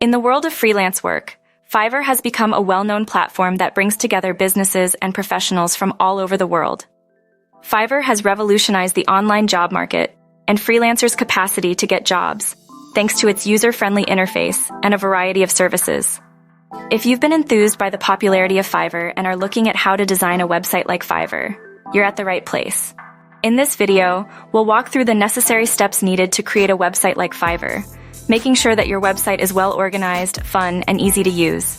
In the world of freelance work, Fiverr has become a well-known platform that brings together businesses and professionals from all over the world. Fiverr has revolutionized the online job market and freelancers' capacity to get jobs, thanks to its user-friendly interface and a variety of services. If you've been enthused by the popularity of Fiverr and are looking at how to design a website like Fiverr, you're at the right place. In this video, we'll walk through the necessary steps needed to create a website like Fiverr, making sure that your website is well organized, fun, and easy to use.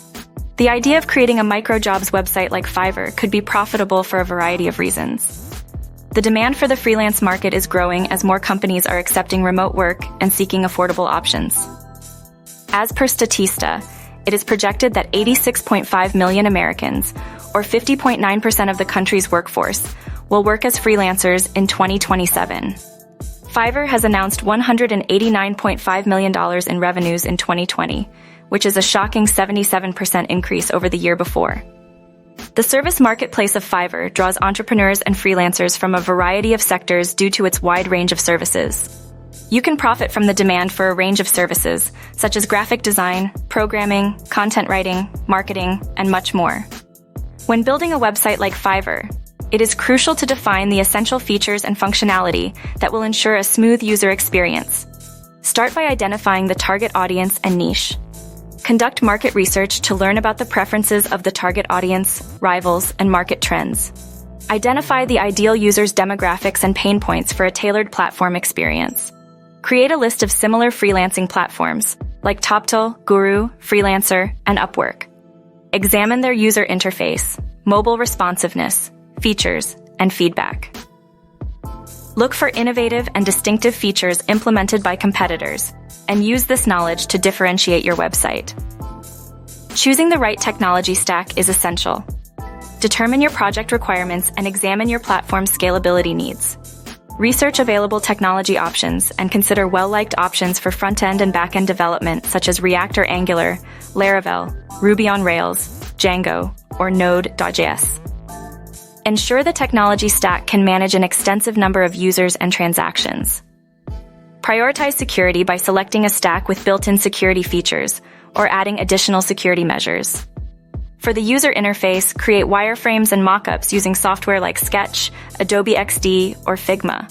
The idea of creating a micro-jobs website like Fiverr could be profitable for a variety of reasons. The demand for the freelance market is growing as more companies are accepting remote work and seeking affordable options. As per Statista, it is projected that 86.5 million Americans, or 50.9% of the country's workforce, will work as freelancers in 2027. Fiverr has announced $189.5 million in revenues in 2020, which is a shocking 77% increase over the year before. The service marketplace of Fiverr draws entrepreneurs and freelancers from a variety of sectors due to its wide range of services. You can profit from the demand for a range of services, such as graphic design, programming, content writing, marketing, and much more. When building a website like Fiverr, it is crucial to define the essential features and functionality that will ensure a smooth user experience. Start by identifying the target audience and niche. Conduct market research to learn about the preferences of the target audience, rivals, and market trends. Identify the ideal user's demographics and pain points for a tailored platform experience. Create a list of similar freelancing platforms, like Toptal, Guru, Freelancer, and Upwork. Examine their user interface, mobile responsiveness, features, and feedback. Look for innovative and distinctive features implemented by competitors, and use this knowledge to differentiate your website. Choosing the right technology stack is essential. Determine your project requirements and examine your platform's scalability needs. Research available technology options and consider well-liked options for front-end and back-end development such as React or Angular, Laravel, Ruby on Rails, Django, or Node.js. Ensure the technology stack can manage an extensive number of users and transactions. Prioritize security by selecting a stack with built-in security features or adding additional security measures. For the user interface, create wireframes and mockups using software like Sketch, Adobe XD, or Figma.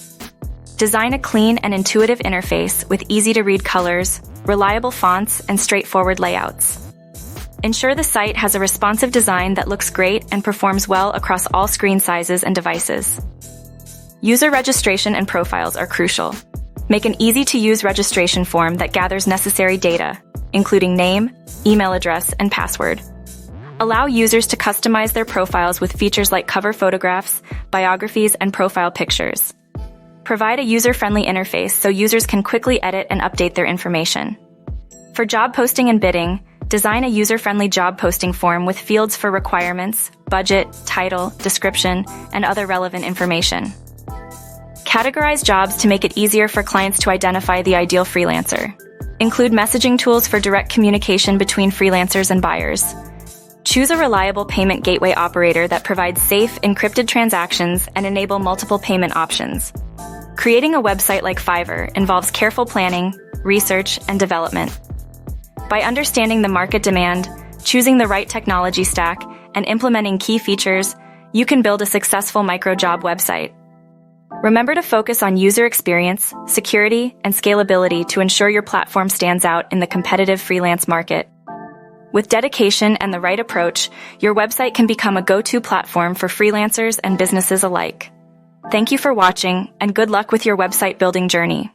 Design a clean and intuitive interface with easy-to-read colors, reliable fonts, and straightforward layouts. Ensure the site has a responsive design that looks great and performs well across all screen sizes and devices. User registration and profiles are crucial. Make an easy-to-use registration form that gathers necessary data, including name, email address, and password. Allow users to customize their profiles with features like cover photographs, biographies, and profile pictures. Provide a user-friendly interface so users can quickly edit and update their information. For job posting and bidding, design a user-friendly job posting form with fields for requirements, budget, title, description, and other relevant information. Categorize jobs to make it easier for clients to identify the ideal freelancer. Include messaging tools for direct communication between freelancers and buyers. Choose a reliable payment gateway operator that provides safe, encrypted transactions and enable multiple payment options. Creating a website like Fiverr involves careful planning, research, and development. By understanding the market demand, choosing the right technology stack, and implementing key features, you can build a successful micro-job website. Remember to focus on user experience, security, and scalability to ensure your platform stands out in the competitive freelance market. With dedication and the right approach, your website can become a go-to platform for freelancers and businesses alike. Thank you for watching, and good luck with your website building journey.